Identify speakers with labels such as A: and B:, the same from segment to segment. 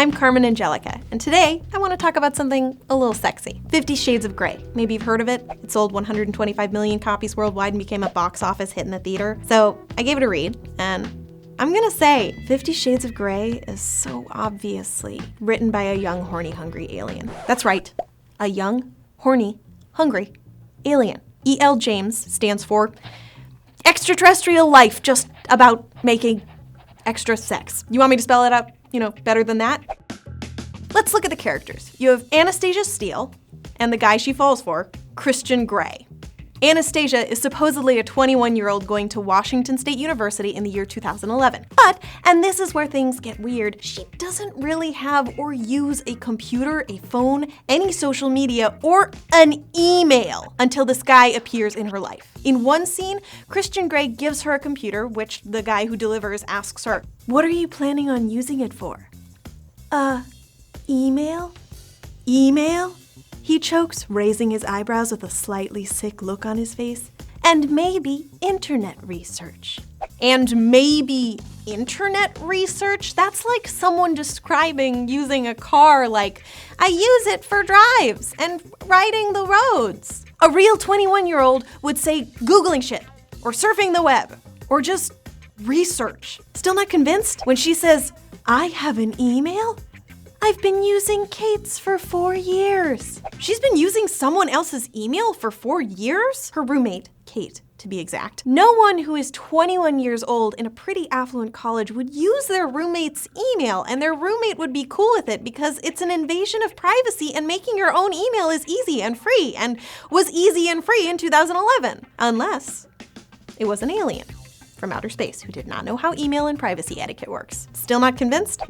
A: I'm Carmen Angelica, and today I want to talk about something a little sexy. 50 Shades of Grey. Maybe you've heard of it. It sold 125 million copies worldwide and became a box office hit in the theater. So I gave it a read, and I'm gonna say 50 Shades of Grey is so obviously written by a young, horny, hungry alien. That's right, a young, horny, hungry alien. E.L. James stands for extraterrestrial life, just about making extra sex. You want me to spell it out, better than that? Let's look at the characters. You have Anastasia Steele and the guy she falls for, Christian Grey. Anastasia is supposedly a 21-year-old going to Washington State University in the year 2011. But, and this is where things get weird, she doesn't really have or use a computer, a phone, any social media, or an email until this guy appears in her life. In one scene, Christian Grey gives her a computer, which the guy who delivers asks her, "What are you planning on using it for?" Email? Email? He chokes, raising his eyebrows with a slightly sick look on his face. And maybe internet research. And maybe internet research? That's like someone describing using a car like, I use it for drives and riding the roads. A real 21-year-old would say Googling shit, or surfing the web, or just research. Still not convinced? When she says, I have an email? I've been using Kate's for 4 years. She's been using someone else's email for 4 years? Her roommate, Kate, to be exact. No one who is 21 years old in a pretty affluent college would use their roommate's email, and their roommate would be cool with it because it's an invasion of privacy, and making your own email is easy and free, and was easy and free in 2011. Unless it was an alien from outer space who did not know how email and privacy etiquette works. Still not convinced?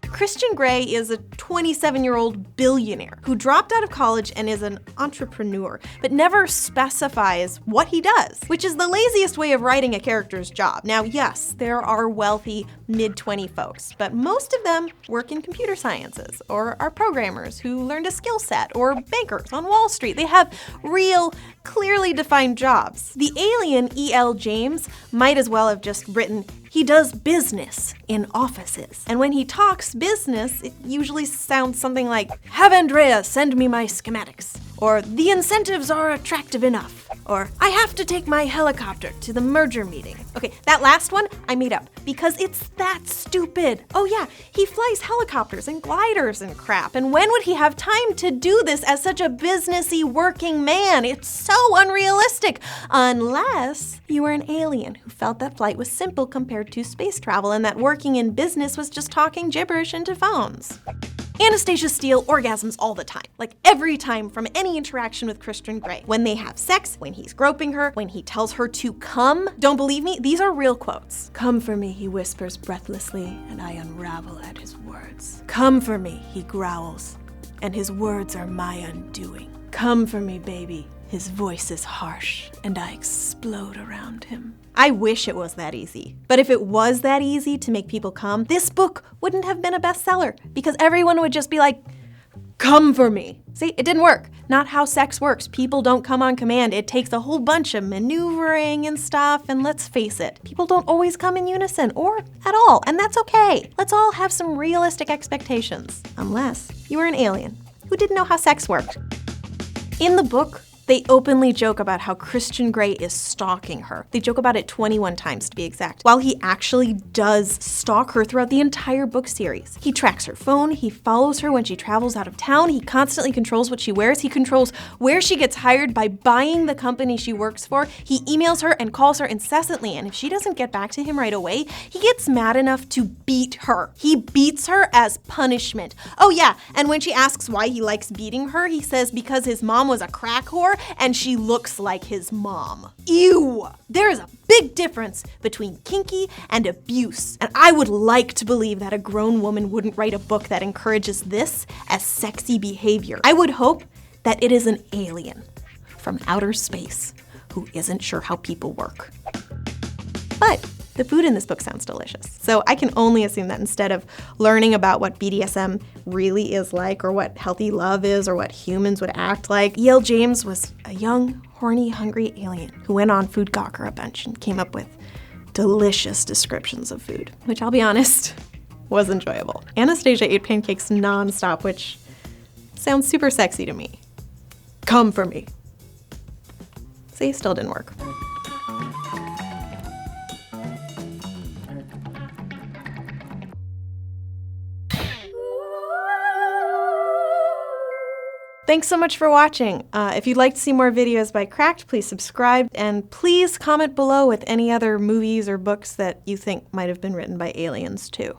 A: Christian Grey is a 27-year-old billionaire who dropped out of college and is an entrepreneur, but never specifies what he does, which is the laziest way of writing a character's job. Now, yes, there are wealthy mid-20 folks, but most of them work in computer sciences or are programmers who learned a skill set, or bankers on Wall Street. They have real, clearly defined jobs. The alien E.L. James might as well have just written, he does business in offices. And when he talks business, it usually sounds something like, have Andrea send me my schematics, or the incentives are attractive enough, or I have to take my helicopter to the merger meeting. Okay, that last one I made up because it's that stupid. Oh yeah, he flies helicopters and gliders and crap, and when would he have time to do this as such a businessy working man? It's so unrealistic, unless you were an alien who felt that flight was simple compared to space travel, and that working in business was just talking gibberish into phones. Anastasia Steele orgasms all the time, like every time from any interaction with Christian Grey. When they have sex, when he's groping her, when he tells her to come. Don't believe me? These are real quotes. Come for me, he whispers breathlessly, and I unravel at his words. Come for me, he growls, and his words are my undoing. Come for me, baby. His voice is harsh, and I explode around him. I wish it was that easy. But if it was that easy to make people come, this book wouldn't have been a bestseller, because everyone would just be like, come for me. See, it didn't work. Not how sex works. People don't come on command. It takes a whole bunch of maneuvering and stuff, and let's face it, people don't always come in unison, or at all, and that's okay. Let's all have some realistic expectations, unless you were an alien who didn't know how sex worked. In the book, they openly joke about how Christian Grey is stalking her. They joke about it 21 times to be exact, while he actually does stalk her throughout the entire book series. He tracks her phone, he follows her when she travels out of town, he constantly controls what she wears, he controls where she gets hired by buying the company she works for, he emails her and calls her incessantly, and if she doesn't get back to him right away, he gets mad enough to beat her. He beats her as punishment. Oh yeah, and when she asks why he likes beating her, he says because his mom was a crack whore and she looks like his mom. Ew! There is a big difference between kinky and abuse, and I would like to believe that a grown woman wouldn't write a book that encourages this as sexy behavior. I would hope that it is an alien from outer space who isn't sure how people work. But the food in this book sounds delicious. So I can only assume that instead of learning about what BDSM really is like, or what healthy love is, or what humans would act like, E.L. James was a young, horny, hungry alien who went on Food Gawker a bunch and came up with delicious descriptions of food, which I'll be honest, was enjoyable. Anastasia ate pancakes non-stop, which sounds super sexy to me. Come for me. See, still didn't work. Thanks so much for watching. If you'd like to see more videos by Cracked, please subscribe, and please comment below with any other movies or books that you think might have been written by aliens too.